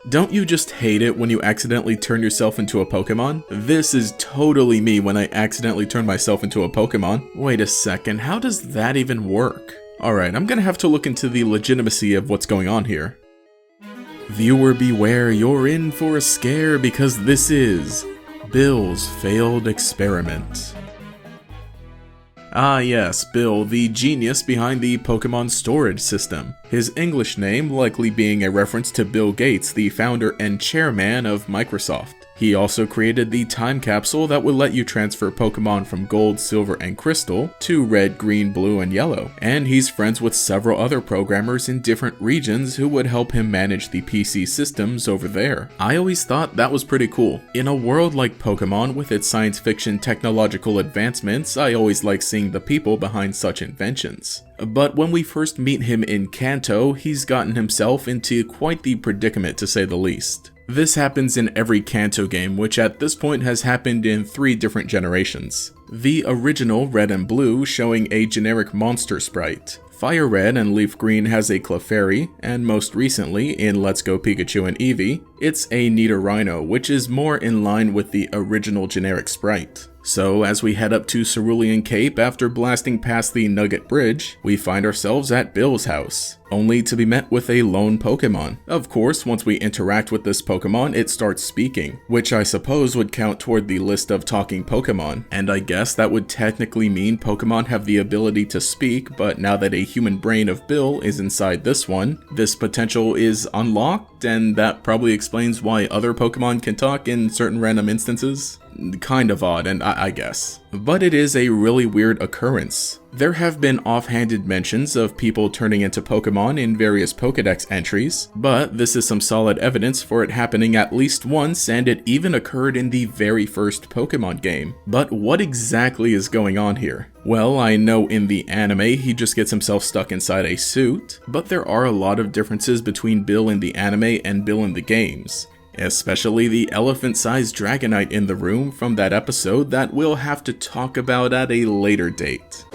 Don't you just hate it when you accidentally turn yourself into a Pokémon? This is totally me when I accidentally turn myself into a Pokémon. Wait a second, how does that even work? Alright, I'm gonna have to look into the legitimacy of what's going on here. Viewer beware, you're in for a scare because this is Bill's failed experiment. Ah yes, Bill, the genius behind the Pokémon storage system. His English name likely being a reference to Bill Gates, the founder and chairman of Microsoft. He also created the time capsule that would let you transfer Pokémon from Gold, Silver, and Crystal to Red, Green, Blue, and Yellow. And he's friends with several other programmers in different regions who would help him manage the PC systems over there. I always thought that was pretty cool. In a world like Pokémon with its science fiction technological advancements, I always like seeing the people behind such inventions. But when we first meet him in Kanto, he's gotten himself into quite the predicament to say the least. This happens in every Kanto game, which at this point has happened in 3 different generations. The original Red and Blue showing a generic monster sprite. Fire Red and Leaf Green has a Clefairy, and most recently, in Let's Go Pikachu and Eevee, it's a Nidorino, which is more in line with the original generic sprite. So as we head up to Cerulean Cape after blasting past the Nugget Bridge, we find ourselves at Bill's house, only to be met with a lone Pokémon. Of course, once we interact with this Pokémon, it starts speaking, which I suppose would count toward the list of talking Pokémon, and I guess that would technically mean Pokémon have the ability to speak, but now that a human brain of Bill is inside this one, this potential is unlocked, and that probably explains why other Pokémon can talk in certain random instances. Kind of odd, and I guess. But it is a really weird occurrence. There have been offhanded mentions of people turning into Pokémon in various Pokédex entries, but this is some solid evidence for it happening at least once, and it even occurred in the very first Pokémon game. But what exactly is going on here? Well, I know in the anime he just gets himself stuck inside a suit, but there are a lot of differences between Bill in the anime and Bill in the games. Especially the elephant-sized Dragonite in the room from that episode that we'll have to talk about at a later date.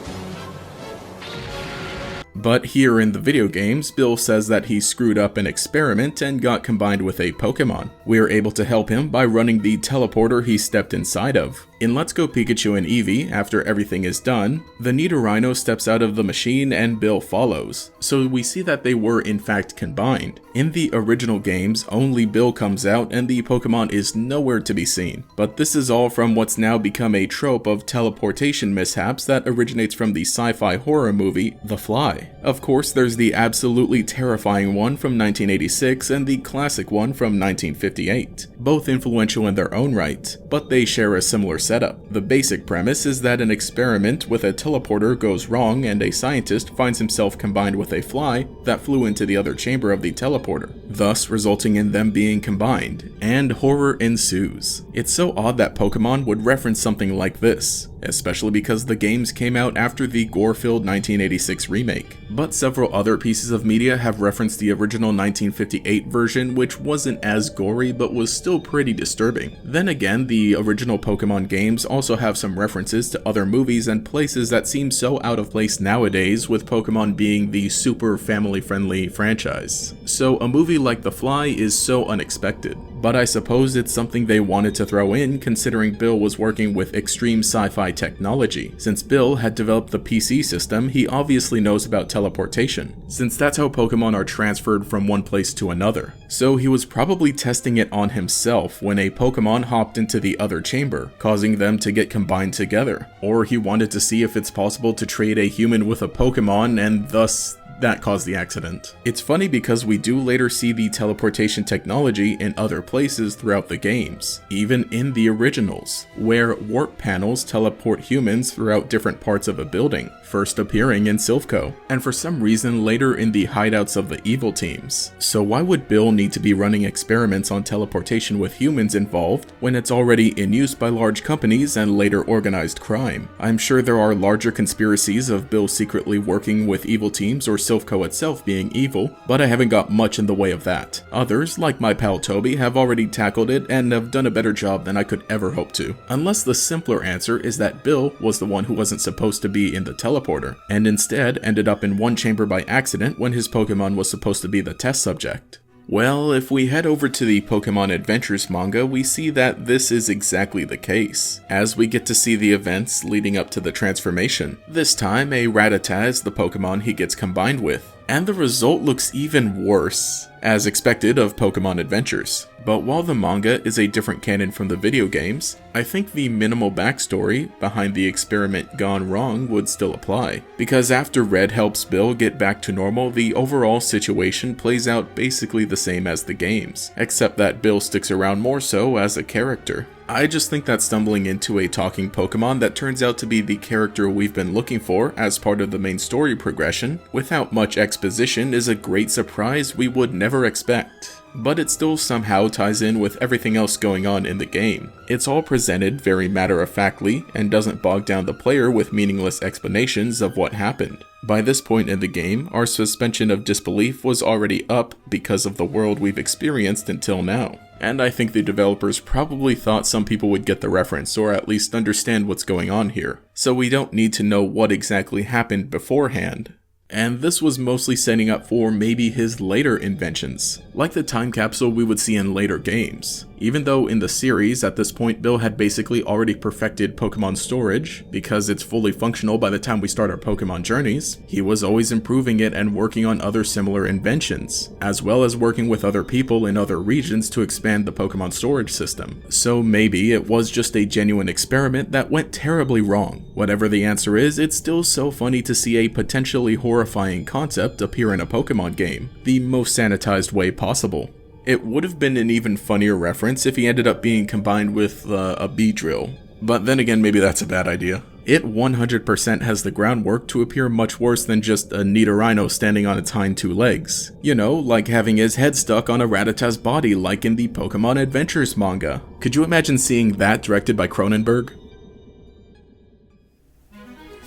But here in the video games, Bill says that he screwed up an experiment and got combined with a Pokémon. We are able to help him by running the teleporter he stepped inside of. In Let's Go Pikachu and Eevee, after everything is done, the Nidorino steps out of the machine and Bill follows, so we see that they were in fact combined. In the original games, only Bill comes out and the Pokémon is nowhere to be seen, but this is all from what's now become a trope of teleportation mishaps that originates from the sci-fi horror movie The Fly. Of course, there's the absolutely terrifying one from 1986 and the classic one from 1958, both influential in their own right, but they share a similar setup. The basic premise is that an experiment with a teleporter goes wrong and a scientist finds himself combined with a fly that flew into the other chamber of the teleporter, thus resulting in them being combined, and horror ensues. It's so odd that Pokémon would reference something like this, especially because the games came out after the gore-filled 1986 remake. But several other pieces of media have referenced the original 1958 version, which wasn't as gory but was still pretty disturbing. Then again, the original Pokémon games also have some references to other movies and places that seem so out of place nowadays, with Pokémon being the super family-friendly franchise. So a movie like The Fly is so unexpected. But I suppose it's something they wanted to throw in, considering Bill was working with extreme sci-fi technology. Since Bill had developed the PC system, he obviously knows about teleportation, since that's how Pokémon are transferred from one place to another. So he was probably testing it on himself when a Pokémon hopped into the other chamber, causing them to get combined together. Or he wanted to see if it's possible to trade a human with a Pokémon, and thus that caused the accident. It's funny because we do later see the teleportation technology in other places throughout the games, even in the originals, where warp panels teleport humans throughout different parts of a building, first appearing in Silph, and for some reason later in the hideouts of the evil teams. So why would Bill need to be running experiments on teleportation with humans involved when it's already in use by large companies and later organized crime? I'm sure there are larger conspiracies of Bill secretly working with evil teams or Silph itself being evil, but I haven't got much in the way of that. Others, like my pal Toby, have already tackled it and have done a better job than I could ever hope to. Unless the simpler answer is that Bill was the one who wasn't supposed to be in the teleporter, and instead ended up in one chamber by accident when his Pokémon was supposed to be the test subject. Well, if we head over to the Pokémon Adventures manga, we see that this is exactly the case, as we get to see the events leading up to the transformation. This time, a Rattata is the Pokémon he gets combined with, and the result looks even worse, as expected of Pokémon Adventures. But while the manga is a different canon from the video games, I think the minimal backstory behind the experiment gone wrong would still apply, because after Red helps Bill get back to normal, the overall situation plays out basically the same as the games, except that Bill sticks around more so as a character. I just think that stumbling into a talking Pokemon that turns out to be the character we've been looking for as part of the main story progression, without much exposition, is a great surprise we would never expect. But it still somehow ties in with everything else going on in the game. It's all presented very matter-of-factly and doesn't bog down the player with meaningless explanations of what happened. By this point in the game, our suspension of disbelief was already up because of the world we've experienced until now. And I think the developers probably thought some people would get the reference, or at least understand what's going on here. So we don't need to know what exactly happened beforehand. And this was mostly setting up for maybe his later inventions, like the time capsule we would see in later games. Even though in the series, at this point, Bill had basically already perfected Pokemon storage, because it's fully functional by the time we start our Pokemon journeys, he was always improving it and working on other similar inventions, as well as working with other people in other regions to expand the Pokemon storage system. So maybe it was just a genuine experiment that went terribly wrong. Whatever the answer is, it's still so funny to see a potentially horrifying concept appear in a Pokemon game, the most sanitized way possible. It would have been an even funnier reference if he ended up being combined with a Beedrill, but then again, maybe that's a bad idea. It 100% has the groundwork to appear much worse than just a Nidorino standing on its hind two legs. You know, like having his head stuck on a Rattata's body like in the Pokémon Adventures manga. Could you imagine seeing that directed by Cronenberg?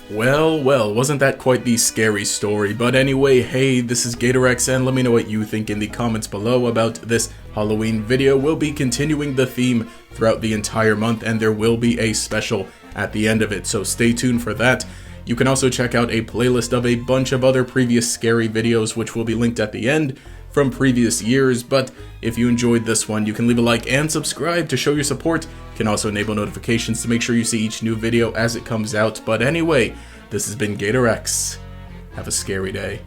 Well, wasn't that quite the scary story? But anyway, hey, this is GatorX, and let me know what you think in the comments below about this Halloween video. We'll be continuing the theme throughout the entire month, and there will be a special at the end of it, so stay tuned for that. You can also check out a playlist of a bunch of other previous scary videos, which will be linked at the end, from previous years. But if you enjoyed this one, you can leave a like and subscribe to show your support. You can also enable notifications to make sure you see each new video as it comes out. But anyway, this has been GatorX. Have a scary day.